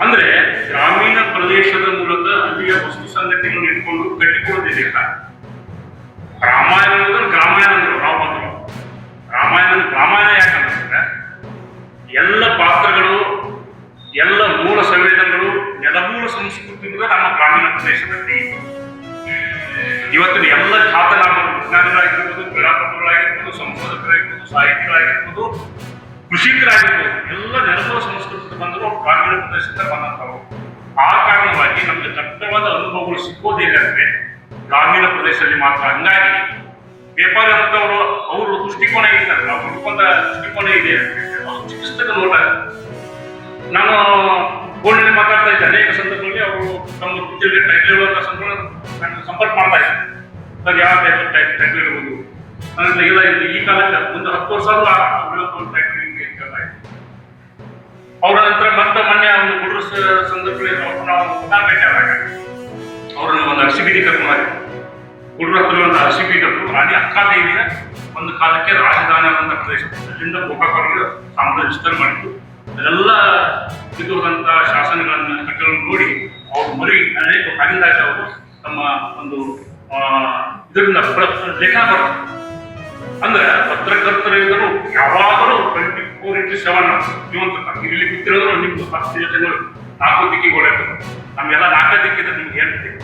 ಅಂದ್ರೆ ಗ್ರಾಮೀಣ ಪ್ರದೇಶದ ಮೂಲಕ ಅಲ್ಲಿಯ ವಸ್ತು ಸಂಗತಿಗಳನ್ನು ಇಟ್ಕೊಂಡು ಕಟ್ಟಿಕೊಳ್ಳೋದಿದೆ. ರಾಮಾಯಣ ಗ್ರಾಮಾಯಣ ಅಂದ್ರು ನಾವು ಬಂದ್ರು. ರಾಮಾಯಣ ಯಾಕಂದ್ರೆ ಎಲ್ಲ ಪಾತ್ರಗಳು, ಎಲ್ಲ ಮೂಲ ಸಂವೇದನೆಗಳು, ನೆಲಮೂಲ ಸಂಸ್ಕೃತಿ ನಮ್ಮ ಗ್ರಾಮೀಣ ಪ್ರದೇಶದಲ್ಲಿ. ಇವತ್ತಿನ ಎಲ್ಲ ಖ್ಯಾತನಾಮರು, ವಿಜ್ಞಾನಿಗಳಾಗಿರ್ಬೋದು, ಕ್ರೀಡಾಪಟುಗಳಾಗಿರ್ಬೋದು, ಸಂಶೋಧಕರಾಗಿರ್ಬೋದು, ಸಾಹಿತಿಗಳಾಗಿರ್ಬೋದು, ಕೃಷಿಕರಾಗಿರ್ಬೋದು, ಎಲ್ಲ ನೆಲಮೂಲ ಸಂಸ್ಕೃತಿ ಬಂದರು ಗ್ರಾಮೀಣ ಪ್ರದೇಶದಿಂದ ಬಂದಂಥವು. ಆ ಕಾರಣವಾಗಿ ನಮಗೆ ದಟ್ಟವಾದ ಅನುಭವಗಳು ಸಿಕ್ಕೋದೇ ಇಲ್ಲಂದ್ರೆ ಗ್ರಾಮೀಣ ಪ್ರದೇಶದಲ್ಲಿ ಮಾತ್ರ. ಹಂಗಾಗಿ ವ್ಯಾಪಾರ ಅಂತವರು ಅವರು ದೃಷ್ಟಿಕೋನ ಇರ್ತಾರೆ, ಅವ್ರು ಹುಡ್ಕೊಂಡ ದೃಷ್ಟಿಕೋನ ಇದೆ. ಅವ್ರು ಚಿಕಿತ್ಸಕ ನೋಟ. ನಾನು ಫೋನಲ್ಲಿ ಮಾತಾಡ್ತಾ ಇದ್ದೆ, ಅನೇಕ ಸಂದರ್ಭದಲ್ಲಿ ಅವರು ತಮ್ಮ ವೃತ್ತಿಯಲ್ಲಿ ಟೈಟಲ್ ಹೇಳುವಂಥ ಸಂಪರ್ಕ ಮಾಡ್ತಾ ಇದ್ದಾರೆ. ಸರ್, ಯಾವ ಟೈಟಲ್ ಇರ್ಬೋದು ಅಂದ್ರೆ ಇಲ್ಲ, ಈ ಕಾಲಕ್ಕೆ ಒಂದು 10 ವರ್ಷ ಟೈಟಲ್ ಕೇಳ್ತಾ ಇದ್ದೆ. ಅವರ ನಂತರ ಮತ್ತೆ ಮೊನ್ನೆ ಒಂದು ಗುಡ್ರ ಸಂದರ್ಭದಲ್ಲಿ ನಾವು ಭೇಟಿಯಾದಾಗ ಅವ್ರನ್ನ ಒಂದು ಅರಸಿಬೀದಿ ಕರ್ಕೊಂಡು ಮಾಡಿ ಗುಡ್ರ ಹತ್ರ ಒಂದು ಅರಸಿಬೀದಿ ರಾಣಿ ಅಕ್ಕಾದೇವಿಯ ಒಂದು ಕಾಲಕ್ಕೆ ರಾಜಧಾನಿ ಆದಂಥ ಪ್ರದೇಶ. ಅಲ್ಲಿಂದ ಗೋಕಾಕವರೆಗೆ ಸಾಮ್ರಾಜ್ಯ ವಿಸ್ತಾರ ಮಾಡಿದ್ದು. ಅದೆಲ್ಲ ಇದ್ದಂಥ ಶಾಸನಗಳನ್ನ ಕಟ್ಟಗಳನ್ನು ನೋಡಿ ಅವ್ರು ಮರಿ ಅನೇಕ ಕಾಗಿಂದಾಗಿ ಅವರು ತಮ್ಮ ಒಂದು ಇದರಿಂದ ಲೇಖನ ಬರೋದು. ಅಂದ್ರೆ ಪತ್ರಕರ್ತರಿದ್ದರು ಯಾವಾಗಲೂ 24x7 ಜೀವಂತ. ಇಲ್ಲಿ ಕೂತಿರೋದ್ರು ನಿಮ್ದು 10 ಜನಗಳು 4 ದಿಕ್ಕಿಗಳು. ನಮ್ಗೆಲ್ಲ 4 ದಿಕ್ಕಿದ್ರೆ ನಿಮ್ಗೆ ಹೇಳ್ತೀವಿ.